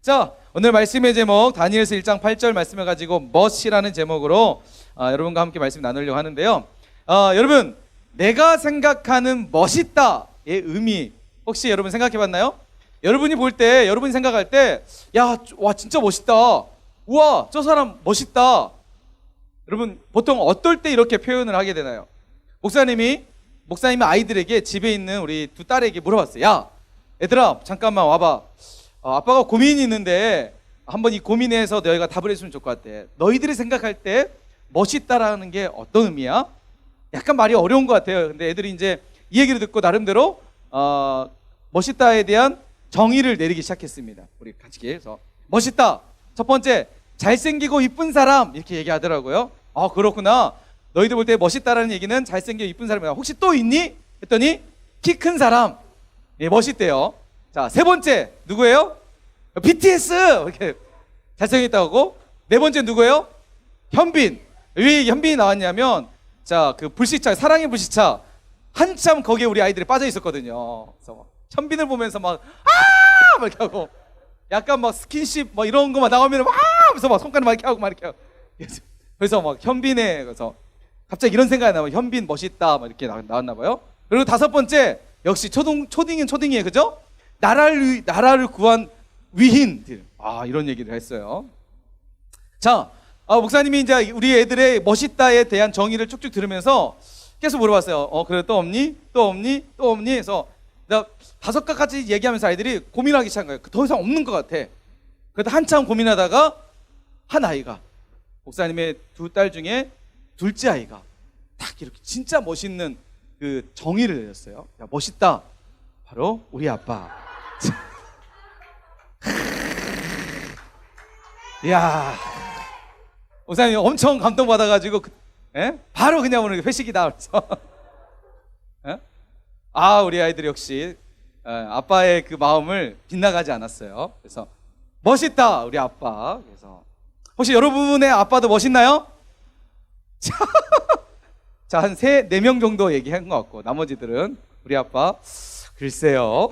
자, 오늘 말씀의 제목 다니엘서 1장 8절 말씀을 가지고 멋이라는 제목으로 여러분과 함께 말씀 나누려고 하는데요. 여러분, 내가 생각하는 멋있다의 의미 혹시 여러분 생각해 봤나요? 여러분이 볼 때, 여러분이 생각할 때, 야, 와, 진짜 멋있다. 우와, 저 사람 멋있다. 여러분, 보통 어떨 때 이렇게 표현을 하게 되나요? 목사님이 아이들에게 집에 있는 우리 두 딸에게 물어봤어요. 야, 얘들아, 잠깐만 와봐. 아빠가 고민이 있는데 한번 이 고민에 해서 너희가 답을 해주면 좋을 것 같아. 너희들이 생각할 때 멋있다라는 게 어떤 의미야? 약간 말이 어려운 것 같아요. 근데 애들이 이제 이 얘기를 듣고 나름대로 멋있다에 대한 정의를 내리기 시작했습니다. 우리 같이 해서 멋있다. 첫 번째, 잘생기고 이쁜 사람 이렇게 얘기하더라고요. 그렇구나. 너희들 볼 때 멋있다라는 얘기는 잘생기고 이쁜 사람이야. 혹시 또 있니? 했더니 키 큰 사람. 예, 멋있대요. 자, 세 번째 누구예요? BTS 이렇게 잘생겼다고 하고, 네 번째 누구예요? 현빈. 왜 현빈이 나왔냐면, 자, 그 불시착, 사랑의 불시착 한참 거기에 우리 아이들이 빠져 있었거든요. 그래서 현빈을 보면서 막 이렇게 하고, 약간 막 스킨십 뭐 이런 거만 나오면 하면서 막 손가락 막 이렇게 하고 막 이렇게 하고. 그래서 막 현빈에, 그래서 갑자기 이런 생각이 나면 현빈 멋있다 막 이렇게 나왔나 봐요. 그리고 다섯 번째, 역시 초딩은 초딩이에요, 그죠? 나라를 구한 위인들. 이런 얘기를 했어요. 자, 목사님이 이제 우리 애들의 멋있다에 대한 정의를 쭉쭉 들으면서 계속 물어봤어요. 그래, 또 없니? 또 없니? 또 없니? 해서 내가 다섯 가지 얘기하면서 아이들이 고민하기 시작한 거예요. 더 이상 없는 것 같아. 그래도 한참 고민하다가 한 아이가, 목사님의 두 딸 중에 둘째 아이가 딱 이렇게 진짜 멋있는 그 정의를 내렸어요. 야, 멋있다. 바로 우리 아빠. 이야, 목사님 엄청 감동받아가지고 바로 그냥 오늘 회식이다 그래서 우리 아이들이 역시 아빠의 그 마음을 빗나가지 않았어요. 그래서 멋있다 우리 아빠. 그래서 혹시 여러분의 아빠도 멋있나요? 자, 한 4명 정도 얘기한 것 같고, 나머지들은 우리 아빠 글쎄요.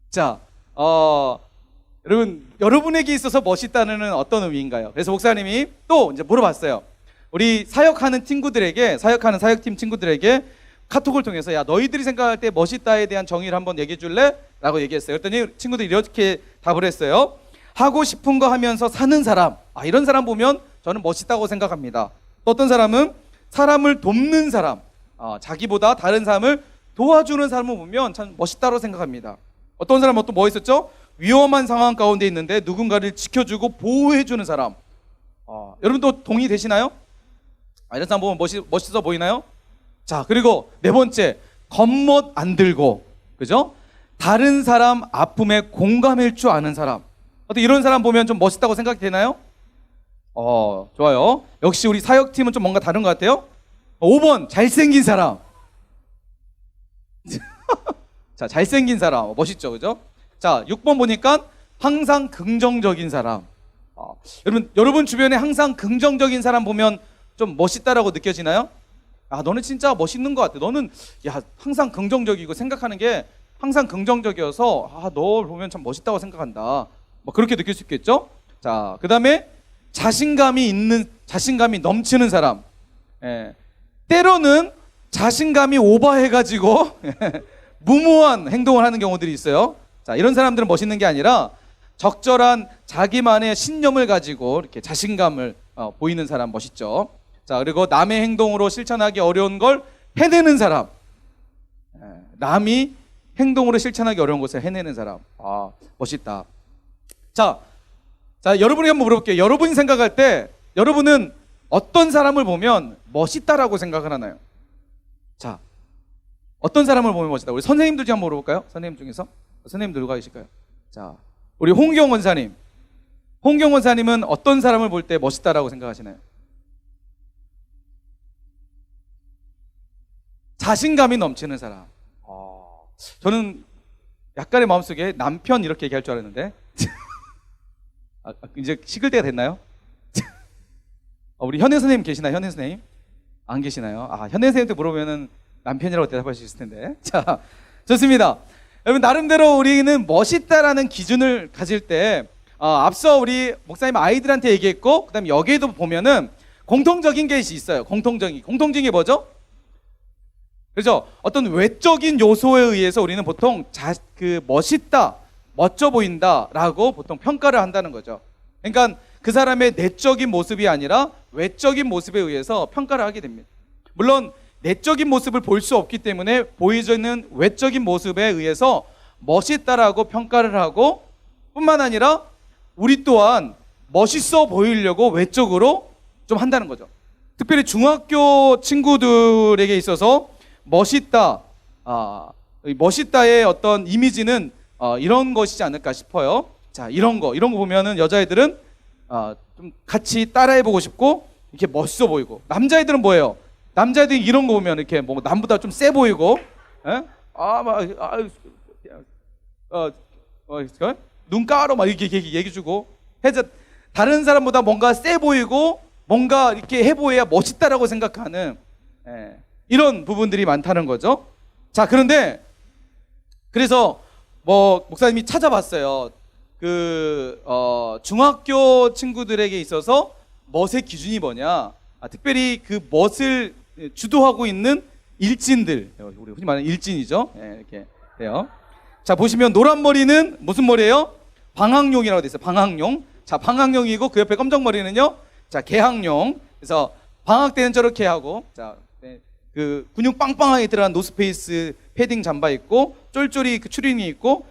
자, 여러분에게 있어서 멋있다는 어떤 의미인가요? 그래서 목사님이 또 이제 물어봤어요. 우리 사역하는 사역팀 친구들에게 카톡을 통해서, 야, 너희들이 생각할 때 멋있다에 대한 정의를 한번 얘기해 줄래? 라고 얘기했어요. 그랬더니 친구들이 이렇게 답을 했어요. 하고 싶은 거 하면서 사는 사람. 이런 사람 보면 저는 멋있다고 생각합니다. 또 어떤 사람은 사람을 돕는 사람, 자기보다 다른 사람을 도와주는 사람을 보면 참 멋있다고 생각합니다. 어떤 사람은 또 뭐 있었죠? 위험한 상황 가운데 있는데 누군가를 지켜주고 보호해주는 사람. 여러분도 동의되시나요? 이런 사람 보면 멋있어 보이나요? 자, 그리고 네 번째, 겉멋 안 들고, 그죠? 다른 사람 아픔에 공감할 줄 아는 사람. 어때, 이런 사람 보면 좀 멋있다고 생각이 되나요? 좋아요. 역시 우리 사역팀은 좀 뭔가 다른 것 같아요. 5번, 잘생긴 사람. 자, 잘생긴 사람 멋있죠, 그죠? 자, 6번 보니까 항상 긍정적인 사람. 여러분 주변에 항상 긍정적인 사람 보면 좀 멋있다라고 느껴지나요? 너는 진짜 멋있는 것 같아. 너는 항상 긍정적이고 생각하는 게 항상 긍정적이어서 너 보면 참 멋있다고 생각한다. 뭐 그렇게 느낄 수 있겠죠? 자, 그 다음에 자신감이 넘치는 사람. 때로는 자신감이 오버해가지고 무모한 행동을 하는 경우들이 있어요. 자, 이런 사람들은 멋있는 게 아니라 적절한 자기만의 신념을 가지고 이렇게 자신감을 보이는 사람 멋있죠. 자, 그리고 남의 행동으로 실천하기 어려운 걸 해내는 사람. 남이 행동으로 실천하기 어려운 것을 해내는 사람. 멋있다. 자, 여러분에게 한번 물어볼게요. 여러분이 생각할 때 여러분은 어떤 사람을 보면 멋있다라고 생각을 하나요? 자, 어떤 사람을 보면 멋있다? 우리 선생님들 좀 한번 물어볼까요? 선생님 중에서 선생님들 누가 계실까요? 자, 우리 홍경 원사님. 홍경 원사님은 어떤 사람을 볼 때 멋있다라고 생각하시나요? 자신감이 넘치는 사람. 저는 약간의 마음속에 남편 이렇게 얘기할 줄 알았는데 이제 식을 때가 됐나요? 우리 현혜 선생님 계시나요? 현혜 선생님? 안 계시나요? 현혜 선생님한테 물어보면은 남편이라고 대답할 수 있을 텐데. 자, 좋습니다. 여러분 나름대로 우리는 멋있다라는 기준을 가질 때 앞서 우리 목사님 아이들한테 얘기했고 그다음에 여기에도 보면은 공통적인 게 있어요. 공통적인 게 뭐죠? 그래서 어떤 외적인 요소에 의해서 우리는 보통 멋있다, 멋져 보인다라고 보통 평가를 한다는 거죠. 그러니까 그 사람의 내적인 모습이 아니라 외적인 모습에 의해서 평가를 하게 됩니다. 물론 내적인 모습을 볼 수 없기 때문에 보여지는 외적인 모습에 의해서 멋있다라고 평가를 하고 뿐만 아니라 우리 또한 멋있어 보이려고 외적으로 좀 한다는 거죠. 특별히 중학교 친구들에게 있어서 멋있다의 어떤 이미지는 이런 것이지 않을까 싶어요. 자, 이런 거 보면은 여자애들은 좀 같이 따라해보고 싶고 이렇게 멋있어 보이고, 남자애들은 뭐예요? 남자애들이 이런 거 보면 이렇게 뭐 남보다 좀 세 보이고, 눈 까로 막 이렇게 얘기해주고 해서 다른 사람보다 뭔가 세 보이고 뭔가 이렇게 해보여야 멋있다라고 생각하는 이런 부분들이 많다는 거죠. 자, 그래서 목사님이 찾아봤어요. 중학교 친구들에게 있어서 멋의 기준이 뭐냐? 특별히 그 멋을 주도하고 있는 일진들, 우리 흔히 말하는 일진이죠. 이렇게 돼요. 자, 보시면 노란 머리는 무슨 머리예요? 방학용이라고 돼 있어요. 방학용. 자, 방학용이고 그 옆에 검정 머리는요. 자, 개학용. 그래서 방학 때는 저렇게 하고, 자, 그 근육 빵빵하게 들어간 노스페이스 패딩 잠바 입고 쫄쫄이 그 추리닝 입고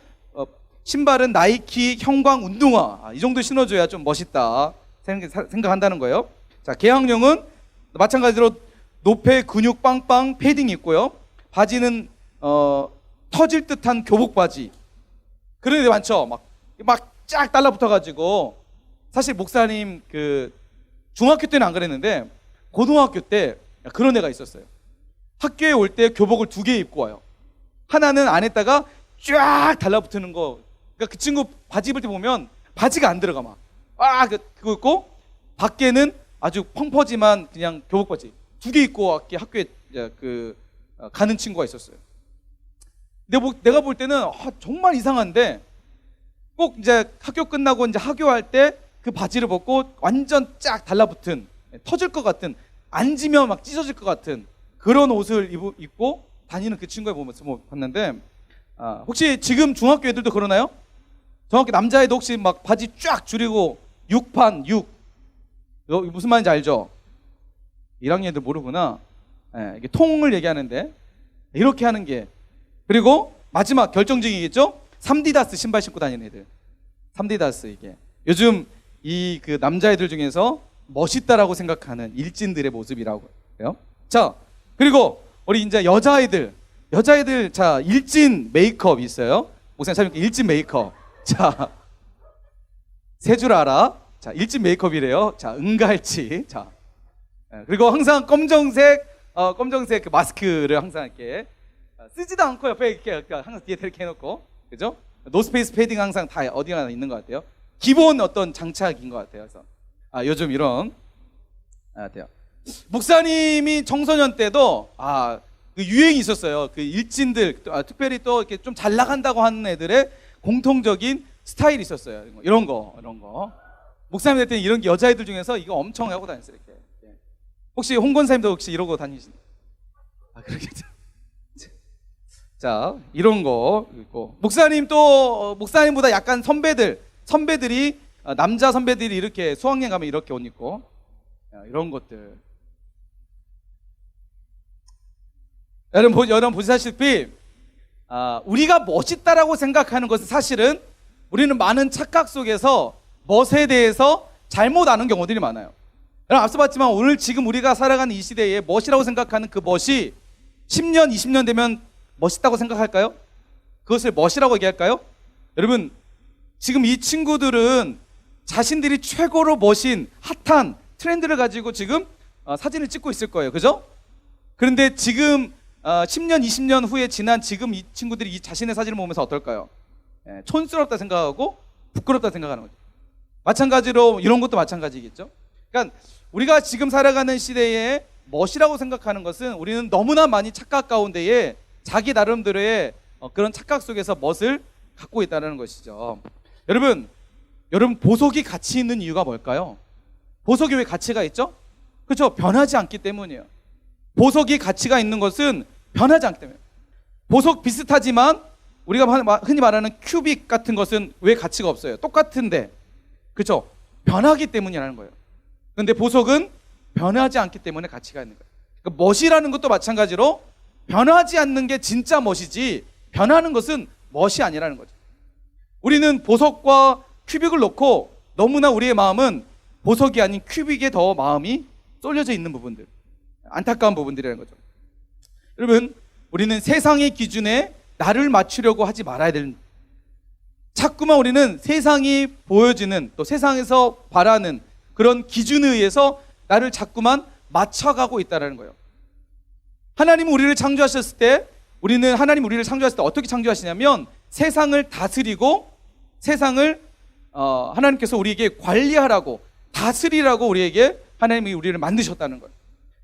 신발은 나이키 형광 운동화, 이 정도 신어줘야 좀 멋있다 생각한다는 거예요. 자, 개학용은 마찬가지로 노페 근육 빵빵 패딩 입고요. 바지는 터질 듯한 교복 바지. 그런 애 많죠. 막 쫙 달라붙어가지고. 사실 목사님 중학교 때는 안 그랬는데 고등학교 때 그런 애가 있었어요. 학교에 올 때 교복을 2개 입고 와요. 하나는 안에다가 쫙 달라붙는 거. 그러니까 그 친구 바지 입을 때 보면 바지가 안 들어가 그거 있고, 밖에는 아주 펑퍼짐한 그냥 교복 바지 2개 입고 학교에 가는 친구가 있었어요. 내가 볼 때는 정말 이상한데, 꼭 이제 학교 끝나고 이제 하교할 때 그 바지를 벗고 완전 쫙 달라붙은, 터질 것 같은, 앉으면 막 찢어질 것 같은 그런 옷을 입고 다니는 그 친구의 모습을 봤는데, 혹시 지금 중학교 애들도 그러나요? 중학교 남자애도 혹시 막 바지 쫙 줄이고 6판 6, 무슨 말인지 알죠? 1학년 애들 모르구나. 이게 통을 얘기하는데 이렇게 하는 게. 그리고 마지막 결정적이겠죠? 3디다스 신발 신고 다니는 애들. 3디다스, 이게 요즘 그 남자애들 중에서 멋있다라고 생각하는 일진들의 모습이라고 해요. 자, 그리고 우리 이제 여자애들, 자, 일진 메이크업이 있어요. 목사님 사장님께 일진 메이크업. 자, 세 줄 알아. 자, 일진 메이크업이래요. 자, 은갈치. 자, 그리고 항상 검정색 그 마스크를 항상 이렇게 쓰지도 않고 옆에 이렇게 항상 뒤에 이렇게 해놓고, 그죠? 노스페이스 패딩 항상 다 어디나 있는 것 같아요. 기본 어떤 장착인 것 같아요. 그래서 요즘 이런 같아요. 목사님이 청소년 때도 그 유행이 있었어요. 그 일진들, 특별히 또 이렇게 좀 잘 나간다고 하는 애들의 공통적인 스타일이 있었어요. 이런 거. 목사님 될 때는 이런 게 여자애들 중에서 이거 엄청 하고 다녔어요. 이렇게. 혹시 홍 권사님도 혹시 이러고 다니시나요? 그러겠죠. 자, 이런 거 있고, 목사님보다 약간 선배들이 남자 선배들이 이렇게 수학여행 가면 이렇게 옷 입고, 이런 것들. 여러분 보시다시피 우리가 멋있다라고 생각하는 것은 사실은 우리는 많은 착각 속에서 멋에 대해서 잘못 아는 경우들이 많아요. 여러분 앞서 봤지만 오늘 지금 우리가 살아가는 이 시대에 멋이라고 생각하는 그 멋이 10년, 20년 되면 멋있다고 생각할까요? 그것을 멋이라고 얘기할까요? 여러분, 지금 이 친구들은 자신들이 최고로 멋인 핫한 트렌드를 가지고 지금 사진을 찍고 있을 거예요. 그죠? 그런데 지금 10년, 20년 후에 지난 지금 이 친구들이 이 자신의 사진을 보면서 어떨까요? 촌스럽다 생각하고 부끄럽다 생각하는 거죠. 마찬가지로 이런 것도 마찬가지겠죠. 그러니까 우리가 지금 살아가는 시대에 멋이라고 생각하는 것은 우리는 너무나 많이 착각 가운데에 자기 나름대로의 그런 착각 속에서 멋을 갖고 있다는 것이죠. 여러분 보석이 가치 있는 이유가 뭘까요? 보석이 왜 가치가 있죠? 그렇죠? 변하지 않기 때문이에요. 보석이 가치가 있는 것은 변하지 않기 때문에. 보석 비슷하지만 우리가 흔히 말하는 큐빅 같은 것은 왜 가치가 없어요? 똑같은데, 그렇죠? 변하기 때문이라는 거예요. 그런데 보석은 변하지 않기 때문에 가치가 있는 거예요. 그러니까 멋이라는 것도 마찬가지로 변하지 않는 게 진짜 멋이지 변하는 것은 멋이 아니라는 거죠. 우리는 보석과 큐빅을 놓고 너무나 우리의 마음은 보석이 아닌 큐빅에 더 마음이 쏠려져 있는 부분들, 안타까운 부분들이라는 거죠. 여러분, 우리는 세상의 기준에 나를 맞추려고 하지 말아야 되는, 자꾸만 우리는 세상이 보여지는, 또 세상에서 바라는 그런 기준에 의해서 나를 자꾸만 맞춰가고 있다는 거예요. 하나님은 우리를 창조하셨을 때, 하나님 우리를 창조하실 때 어떻게 창조하시냐면 세상을 다스리고 세상을 하나님께서 우리에게 관리하라고, 다스리라고 우리에게 하나님이 우리를 만드셨다는 거예요.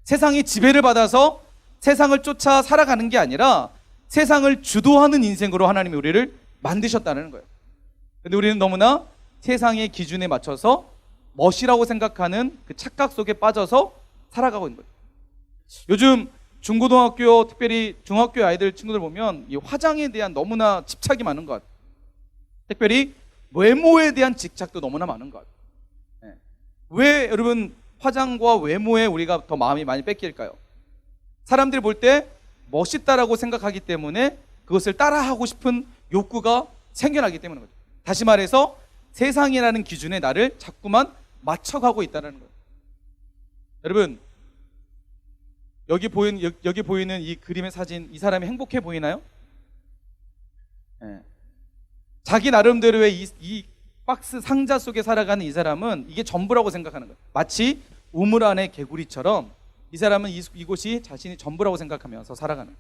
세상이 지배를 받아서 세상을 쫓아 살아가는 게 아니라 세상을 주도하는 인생으로 하나님이 우리를 만드셨다는 거예요. 근데 우리는 너무나 세상의 기준에 맞춰서 멋이라고 생각하는 그 착각 속에 빠져서 살아가고 있는 거예요. 요즘 중고등학교, 특별히 중학교 아이들 친구들 보면 이 화장에 대한 너무나 집착이 많은 것 같아요. 특별히 외모에 대한 집착도 너무나 많은 것 같아요. 네. 왜 여러분 화장과 외모에 우리가 더 마음이 많이 뺏길까요? 사람들이 볼 때 멋있다라고 생각하기 때문에 그것을 따라하고 싶은 욕구가 생겨나기 때문인 거죠. 다시 말해서 세상이라는 기준에 나를 자꾸만 맞춰가고 있다는 거예요. 여러분, 여기 보이는 이 그림의 사진, 이 사람이 행복해 보이나요? 네. 자기 나름대로의 이 박스 상자 속에 살아가는 이 사람은 이게 전부라고 생각하는 거예요. 마치 우물 안의 개구리처럼 이 사람은 이곳이 자신이 전부라고 생각하면서 살아가는 거예요.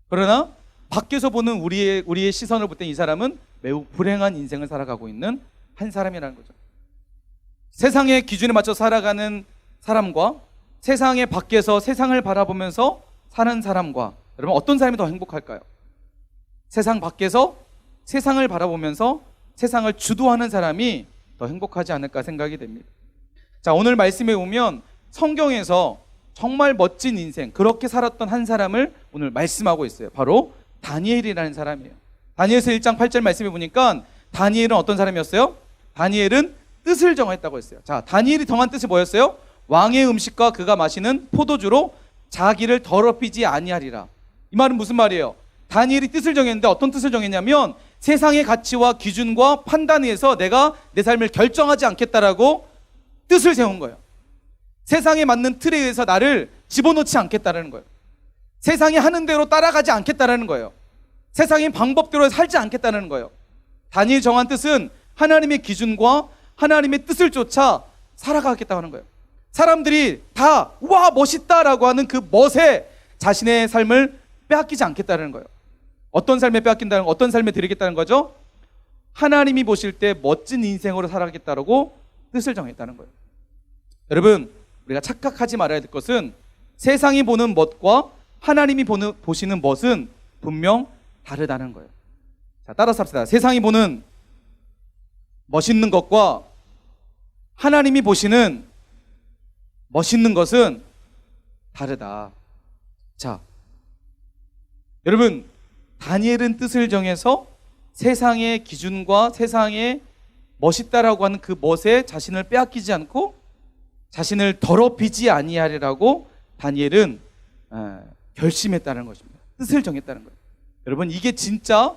그러나 밖에서 보는 우리의 시선을 볼 때 이 사람은 매우 불행한 인생을 살아가고 있는 한 사람이라는 거죠. 세상의 기준에 맞춰 살아가는 사람과 세상의 밖에서 세상을 바라보면서 사는 사람과, 여러분 어떤 사람이 더 행복할까요? 세상 밖에서 세상을 바라보면서 세상을 주도하는 사람이 더 행복하지 않을까 생각이 됩니다. 자, 오늘 말씀에 보면 성경에서 정말 멋진 인생, 그렇게 살았던 한 사람을 오늘 말씀하고 있어요. 바로 다니엘이라는 사람이에요. 다니엘서 1장 8절 말씀해 보니까 다니엘은 어떤 사람이었어요? 다니엘은 뜻을 정했다고 했어요. 자, 다니엘이 정한 뜻이 뭐였어요? 왕의 음식과 그가 마시는 포도주로 자기를 더럽히지 아니하리라. 이 말은 무슨 말이에요? 다니엘이 뜻을 정했는데 어떤 뜻을 정했냐면 세상의 가치와 기준과 판단에 의해서 내가 내 삶을 결정하지 않겠다라고 뜻을 세운 거예요. 세상에 맞는 틀에 의해서 나를 집어넣지 않겠다라는 거예요. 세상이 하는 대로 따라가지 않겠다라는 거예요. 세상의 방법대로 살지 않겠다는 거예요. 다니엘 정한 뜻은 하나님의 기준과 하나님의 뜻을 쫓아 살아가겠다고 하는 거예요. 사람들이 다 와 멋있다라고 하는 그 멋에 자신의 삶을 빼앗기지 않겠다는 거예요. 어떤 삶에 빼앗긴다는, 어떤 삶에 드리겠다는 거죠? 하나님이 보실 때 멋진 인생으로 살아가겠다라고 뜻을 정했다는 거예요. 여러분, 우리가 착각하지 말아야 될 것은 세상이 보는 멋과 하나님이 보시는 멋은 분명 다르다는 거예요. 자, 따라서 합시다. 세상이 보는 멋있는 것과 하나님이 보시는 멋있는 것은 다르다. 자, 여러분, 다니엘은 뜻을 정해서 세상의 기준과 세상의 멋있다라고 하는 그 멋에 자신을 빼앗기지 않고 자신을 더럽히지 아니하리라고 다니엘은 결심했다는 것입니다. 뜻을 정했다는 거예요. 여러분, 이게 진짜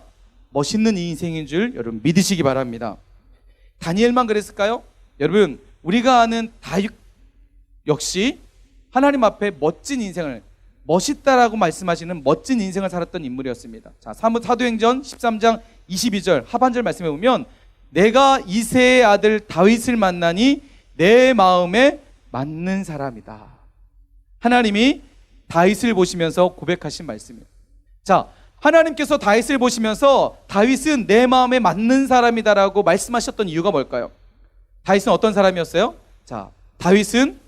멋있는 인생인 줄 여러분 믿으시기 바랍니다. 다니엘만 그랬을까요? 여러분, 우리가 아는 다윗 역시 하나님 앞에 멋진 인생을, 멋있다라고 말씀하시는 멋진 인생을 살았던 인물이었습니다. 자, 사도행전 13장 22절 하반절 말씀해 보면 내가 이새의 아들 다윗을 만나니 내 마음에 맞는 사람이다. 하나님이 다윗을 보시면서 고백하신 말씀이에요. 자, 하나님께서 다윗을 보시면서 다윗은 내 마음에 맞는 사람이다라고 말씀하셨던 이유가 뭘까요? 다윗은 어떤 사람이었어요? 자, 다윗은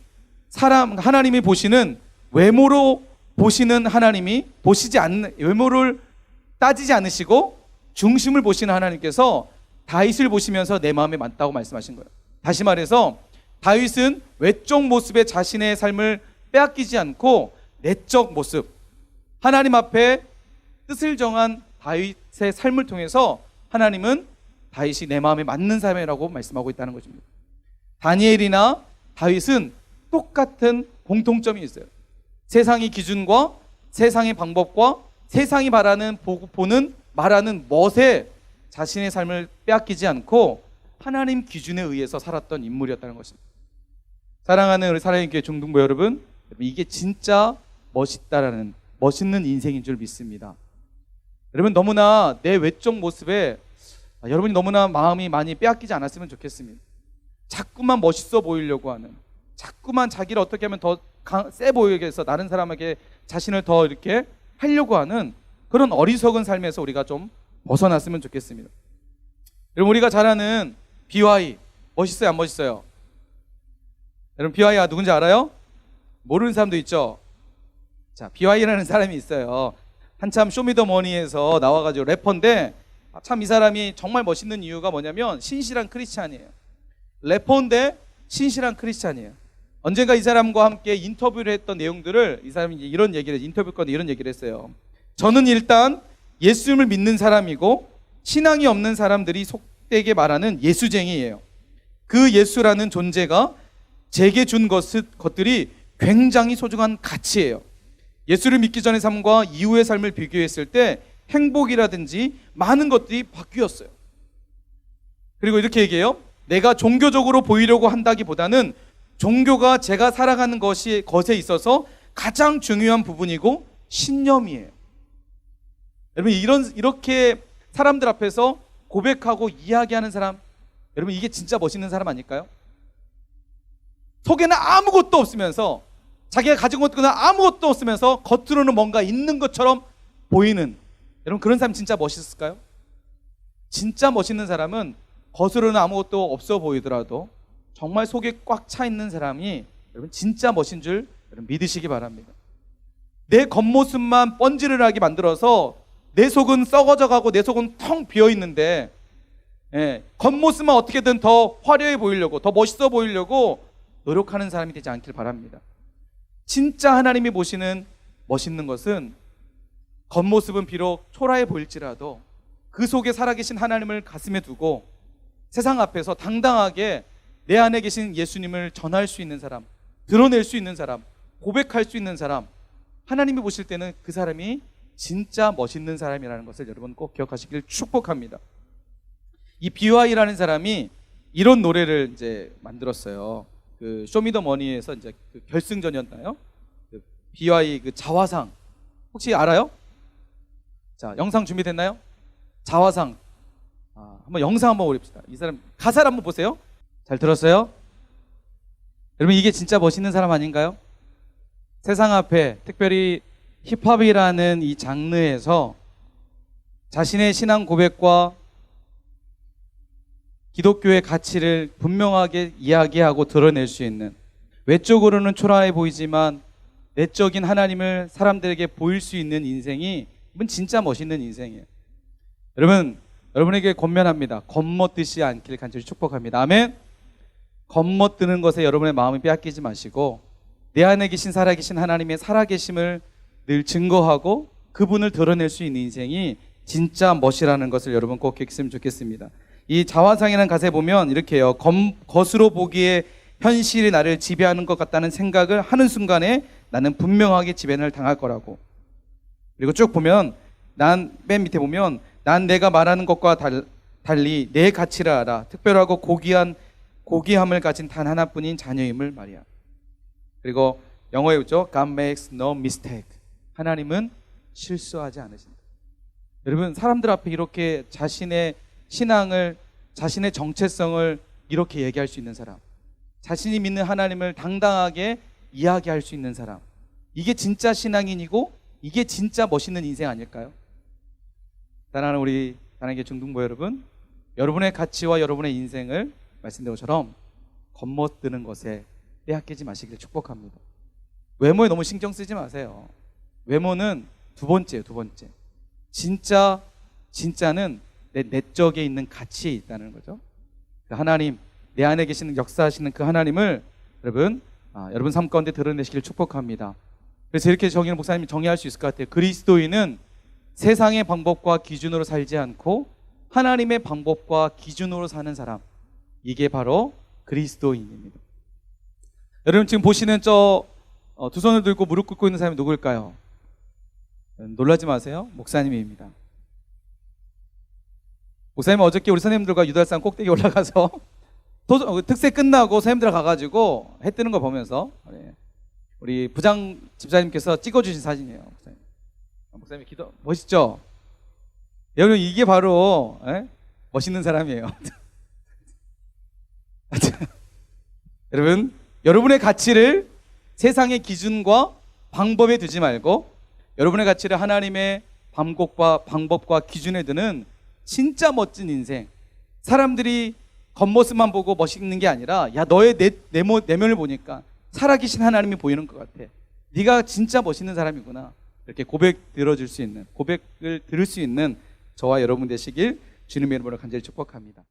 하나님이 보시는 외모로 보시는 하나님이 보시지 않는, 외모를 따지지 않으시고 중심을 보시는 하나님께서 다윗을 보시면서 내 마음에 맞다고 말씀하신 거예요. 다시 말해서 다윗은 외적 모습의 자신의 삶을 빼앗기지 않고 내적 모습, 하나님 앞에 뜻을 정한 다윗의 삶을 통해서 하나님은 다윗이 내 마음에 맞는 사람이라고 말씀하고 있다는 것입니다. 다니엘이나 다윗은 똑같은 공통점이 있어요. 세상의 기준과 세상의 방법과 세상이 말하는 멋에 자신의 삶을 빼앗기지 않고 하나님 기준에 의해서 살았던 인물이었다는 것입니다. 사랑하는 우리 사랑의 교회 중등부 여러분, 이게 진짜 멋있는 인생인 줄 믿습니다. 여러분, 너무나 내 외적 모습에 여러분이 너무나 마음이 많이 빼앗기지 않았으면 좋겠습니다. 자꾸만 멋있어 보이려고 하는, 자꾸만 자기를 어떻게 하면 더 세 보이게 해서 다른 사람에게 자신을 더 이렇게 하려고 하는 그런 어리석은 삶에서 우리가 좀 벗어났으면 좋겠습니다. 여러분, 우리가 잘 아는 BY 멋있어요, 안 멋있어요? 여러분, BY가 누군지 알아요? 모르는 사람도 있죠? 자, BY라는 사람이 있어요. 한참 쇼미더머니에서 나와가지고 래퍼인데, 참 이 사람이 정말 멋있는 이유가 뭐냐면 신실한 크리스찬이에요. 래퍼인데 신실한 크리스찬이에요. 언젠가 이 사람과 함께 인터뷰를 했던 내용들을, 이 사람이 이런 얘기를, 인터뷰 건데 이런 얘기를 했어요. 저는 일단 예수님을 믿는 사람이고 신앙이 없는 사람들이 속되게 말하는 예수쟁이에요. 그 예수라는 존재가 제게 준 것들이 굉장히 소중한 가치예요. 예수를 믿기 전의 삶과 이후의 삶을 비교했을 때 행복이라든지 많은 것들이 바뀌었어요. 그리고 이렇게 얘기해요. 내가 종교적으로 보이려고 한다기보다는 종교가 제가 살아가는 것에 있어서 가장 중요한 부분이고 신념이에요. 여러분, 이렇게 사람들 앞에서 고백하고 이야기하는 사람, 여러분, 이게 진짜 멋있는 사람 아닐까요? 속에는 아무것도 없으면서, 자기가 가진 것도 아무것도 없으면서 겉으로는 뭔가 있는 것처럼 보이는, 여러분, 그런 사람 진짜 멋있을까요? 진짜 멋있는 사람은 겉으로는 아무것도 없어 보이더라도 정말 속에 꽉 차 있는 사람이 여러분 진짜 멋진 줄 여러분 믿으시기 바랍니다. 내 겉모습만 번지르르하게 만들어서 내 속은 썩어져 가고 내 속은 텅 비어 있는데, 겉모습만 어떻게든 더 화려해 보이려고, 더 멋있어 보이려고 노력하는 사람이 되지 않길 바랍니다. 진짜 하나님이 보시는 멋있는 것은 겉모습은 비록 초라해 보일지라도 그 속에 살아계신 하나님을 가슴에 두고 세상 앞에서 당당하게 내 안에 계신 예수님을 전할 수 있는 사람, 드러낼 수 있는 사람, 고백할 수 있는 사람, 하나님이 보실 때는 그 사람이 진짜 멋있는 사람이라는 것을 여러분 꼭 기억하시길 축복합니다. 이 BY라는 사람이 이런 노래를 이제 만들었어요. 그 쇼미더머니에서 이제 그 결승전이었나요? 그 BY 그 자화상 혹시 알아요? 자, 영상 준비됐나요? 자화상. 한번 영상 한번 올립시다. 이 사람 가사를 한번 보세요. 잘 들었어요? 여러분, 이게 진짜 멋있는 사람 아닌가요? 세상 앞에, 특별히 힙합이라는 이 장르에서 자신의 신앙 고백과 기독교의 가치를 분명하게 이야기하고 드러낼 수 있는, 외적으로는 초라해 보이지만 내적인 하나님을 사람들에게 보일 수 있는 인생이 이건 진짜 멋있는 인생이에요. 여러분, 여러분에게 권면합니다. 겉멋듯이 않길 간절히 축복합니다. 아멘. 겉멋드는 것에 여러분의 마음을 빼앗기지 마시고 내 안에 계신 살아계신 하나님의 살아계심을 늘 증거하고 그분을 드러낼 수 있는 인생이 진짜 멋이라는 것을 여러분 꼭 기억했으면 좋겠습니다. 이 자화상이라는 가사에 보면 이렇게 해요. 겉으로 보기에 현실이 나를 지배하는 것 같다는 생각을 하는 순간에 나는 분명하게 지배를 당할 거라고. 그리고 쭉 보면 맨 밑에 보면 난 내가 말하는 것과 달리 내 가치를 알아. 특별하고 고귀함을 가진 단 하나뿐인 자녀임을 말이야. 그리고 영어에 있죠. God makes no mistake. 하나님은 실수하지 않으신다. 여러분, 사람들 앞에 이렇게 자신의 신앙을, 자신의 정체성을 이렇게 얘기할 수 있는 사람, 자신이 믿는 하나님을 당당하게 이야기할 수 있는 사람, 이게 진짜 신앙인이고 이게 진짜 멋있는 인생 아닐까요? 사랑하는 우리 사랑의 중등부 여러분, 여러분의 가치와 여러분의 인생을 말씀드린 것처럼 겉멋드는 것에 빼앗기지 마시기를 축복합니다. 외모에 너무 신경 쓰지 마세요. 외모는 두 번째예요. 진짜는 내 내적에 있는 가치에 있다는 거죠. 그 하나님, 내 안에 계시는 역사하시는 그 하나님을 여러분 삶 가운데 드러내시길 축복합니다. 그래서 이렇게 목사님이 정의할 수 있을 것 같아요. 그리스도인은 세상의 방법과 기준으로 살지 않고 하나님의 방법과 기준으로 사는 사람, 이게 바로 그리스도인입니다. 여러분 지금 보시는 두 손을 들고 무릎 꿇고 있는 사람이 누구일까요? 놀라지 마세요. 목사님입니다. 목사님은 어저께 우리 선생님들과 유달산 꼭대기 올라가서 특세 끝나고 선생님들 가가지고 해 뜨는 거 보면서 우리 부장 집사님께서 찍어주신 사진이에요. 목사님 기도 멋있죠? 여러분 이게 바로 멋있는 사람이에요. 여러분, 여러분의 가치를 세상의 기준과 방법에 두지 말고 여러분의 가치를 하나님의 방법과 기준에 두는 진짜 멋진 인생. 사람들이 겉모습만 보고 멋있는 게 아니라 야 너의 내면을 보니까 살아계신 하나님이 보이는 것 같아. 네가 진짜 멋있는 사람이구나. 이렇게 고백을 들을 수 있는 저와 여러분 되시길 주님의 이름으로 간절히 축복합니다.